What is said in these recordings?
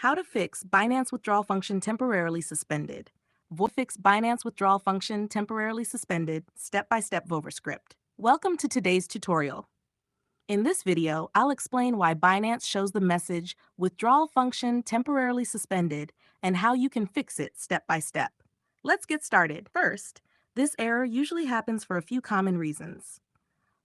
How to fix Binance withdrawal function temporarily suspended. Fix Binance withdrawal function temporarily suspended, step-by-step Vover script. Welcome to today's tutorial. In this video, I'll explain why Binance shows the message withdrawal function temporarily suspended and how you can fix it step by step. Let's get started. First, this error usually happens for a few common reasons.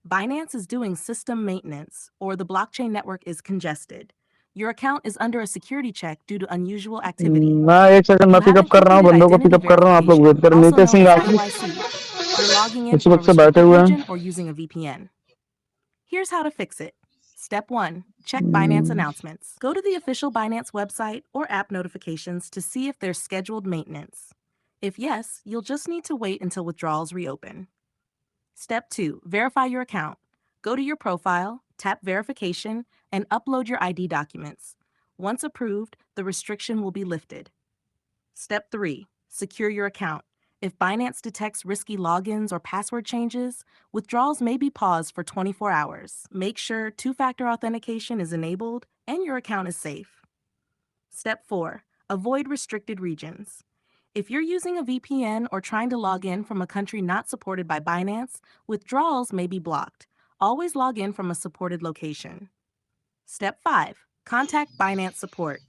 Binance is doing system maintenance, or the blockchain network is congested. Your account is under a security check due to unusual activity. मैं एक second You मैं pickup haven't कर रहा हूँ, completed बंदों को identity pickup कर रहा हूँ। आप लोग वेट verification, करें। also Nitish known Singh as आप KYC. You're logging in इस from a वक्त से बैठे restricted हुए region हैं। or using a VPN. Here's how to fix it. Step 1. Check Binance announcements. Go to the official Binance website or app notifications to see if there's scheduled maintenance. If yes, you'll just need to wait until withdrawals reopen. Step 2. Verify your account. Go to your profile, tap Verification, and upload your ID documents. Once approved, the restriction will be lifted. Step 3. Secure your account. If Binance detects risky logins or password changes, withdrawals may be paused for 24 hours. Make sure two-factor authentication is enabled and your account is safe. Step 4. Avoid restricted regions. If you're using a VPN or trying to log in from a country not supported by Binance, withdrawals may be blocked. Always log in from a supported location. Step 5. Contact Binance support.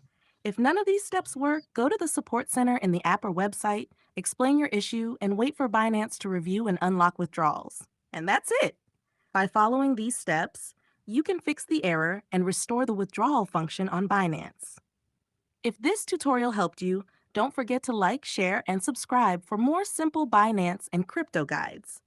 If none of these steps work, go to the support center in the app or website, explain your issue, and wait for Binance to review and unlock withdrawals. And that's it. By following these steps, you can fix the error and restore the withdrawal function on Binance. If this tutorial helped you, don't forget to like, share, and subscribe for more simple Binance and crypto guides.